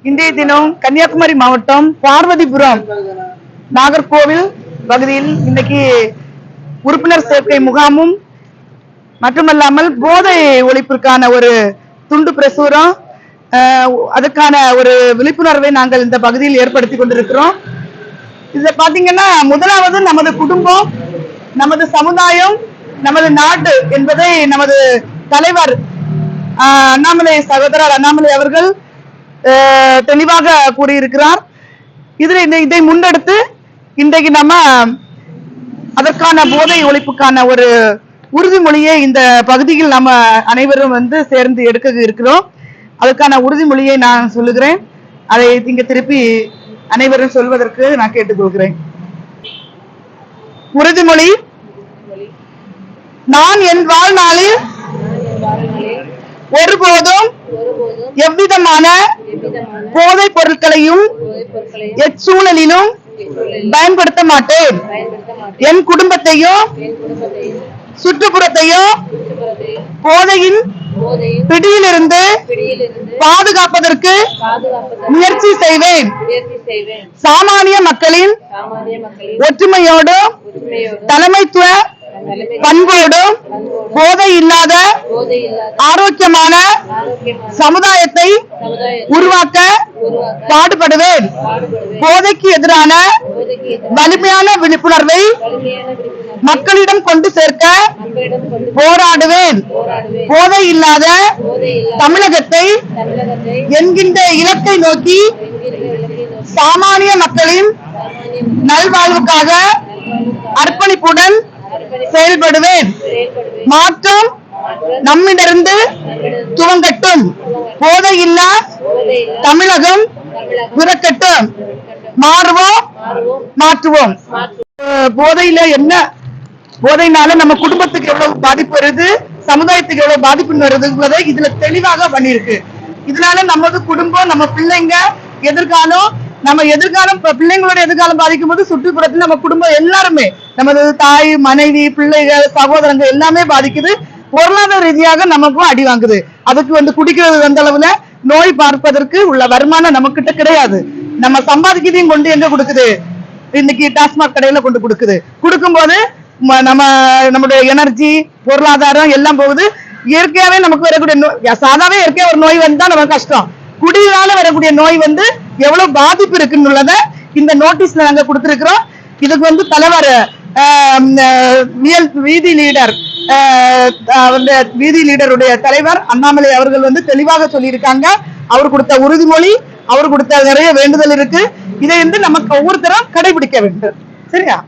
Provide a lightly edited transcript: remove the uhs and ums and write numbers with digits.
இன்றைய தினம் கன்னியாகுமரி மாவட்டம் பார்வதிபுரம் நாகர்கோவில் பகுதியில் இன்னைக்கு உறுப்பினர் சேர்க்கை முகாமும் மட்டுமல்லாமல் போதை ஒழிப்பிற்கான ஒரு துண்டு பிரசுரம் அதுக்கான ஒரு விழிப்புணர்வை நாங்கள் இந்த பகுதியில் ஏற்படுத்தி கொண்டிருக்கிறோம். இதுல பாத்தீங்கன்னா முதலாவது நமது குடும்பம், நமது சமுதாயம், நமது நாடு என்பதை நமது தலைவர் அண்ணாமலை சகோதரர் அண்ணாமலை அவர்கள் தெளிவாக கூறியிருக்கிறார். இதுல இதை முன்னெடுத்து இன்றைக்கு நம்ம அதற்கான போதை ஒழிப்புக்கான ஒரு உறுதிமொழியை இந்த பகுதியில் நம்ம அனைவரும் சேர்ந்து எடுக்க இருக்கிறோம். அதுக்கான உறுதிமொழியை நான் சொல்லுகிறேன். அதை இங்க திருப்பி அனைவரும் சொல்வதற்கு நான் கேட்டுக்கொள்கிறேன். உறுதிமொழி. நான் என் வாழ்நாளில் ஒருபோதும் எவ்விதமான போதைப் பொருட்களையும் எச்சூழலிலும் பயன்படுத்த மாட்டேன். என் குடும்பத்தையும் சுற்றுப்புறத்தையும் போதையின் பிடியிலிருந்து பாதுகாப்பதற்கு முயற்சி செய்வேன். சாமானிய மக்களின் ஒற்றுமையோடும் தலைமைத்துவ பண்போடும் போதை இல்லாத ஆரோக்கியமான சமுதாயத்தை உருவாக்க பாடுபடுவேன். போதைக்கு எதிரான வலிமையான விழிப்புணர்வை மக்களிடம் கொண்டு சேர்க்க போராடுவேன். போதை இல்லாத தமிழகத்தை என்கின்ற இலக்கை நோக்கி சாமானிய மக்களின் நல்வாழ்வுக்காக அர்ப்பணிப்புடன் செயல்படுவேன். மாற்றம் நம்மிடமிருந்து துவங்கட்டும். போதையில்லா தமிழகம் பிறக்கட்டும். மாறுவோம், மாற்றுவோம். போதையில என்ன, போதையினால நம்ம குடும்பத்துக்கு எவ்வளவு பாதிப்பு வருது, சமுதாயத்துக்கு எவ்வளவு பாதிப்பு வருதுங்கிறத இதுல தெளிவாக பண்ணிருக்கு. இதனால நமது குடும்பம், நம்ம பிள்ளைங்க எதிர்காலம், நம்ம எதிர்காலம், பிள்ளைங்களோட எதிர்காலம் பாதிக்கும் போது சுற்றுப்புறத்துல நம்ம குடும்பம் எல்லாருமே, நமது தாய், மனைவி, பிள்ளைகள், சகோதரங்கள் எல்லாமே பாதிக்குது. பொருளாதார ரீதியாக நமக்கும் அடி வாங்குது. அதுக்கு குடிக்கிறது வந்த அளவுல நோய் பார்ப்பதற்கு உள்ள வருமானம் நம்ம கிட்ட கிடையாது. நம்ம சம்பாதிக்கிறதையும் கொண்டு எங்க கொடுக்குது? இன்னைக்கு டாஸ்மாக் கடையில கொண்டு கொடுக்குது. கொடுக்கும் போது நம்முடைய எனர்ஜி, பொருளாதாரம் எல்லாம் போகுது. இயற்கையாவே நமக்கு வரக்கூடிய நோய், சாதாவே இயற்கையா ஒரு நோய் வந்தா நமக்கு கஷ்டம். குடியால வரக்கூடிய நோய் எவ்வளவு பாதிப்பு இருக்குன்னு இந்த நோட்டீஸ்ல நாங்க கொடுத்திருக்கிறோம். இதுக்கு தலைவர் வீதி லீடர், வீதி லீடருடைய தலைவர் அண்ணாமலை அவர்கள் தெளிவாக சொல்லியிருக்காங்க. அவர் கொடுத்த உறுதிமொழி, அவர் கொடுத்த நிறைய வேண்டுதல் இருக்கு. இதை நமக்கு ஒவ்வொருத்தரும் கடைபிடிக்க வேண்டும். சரியா?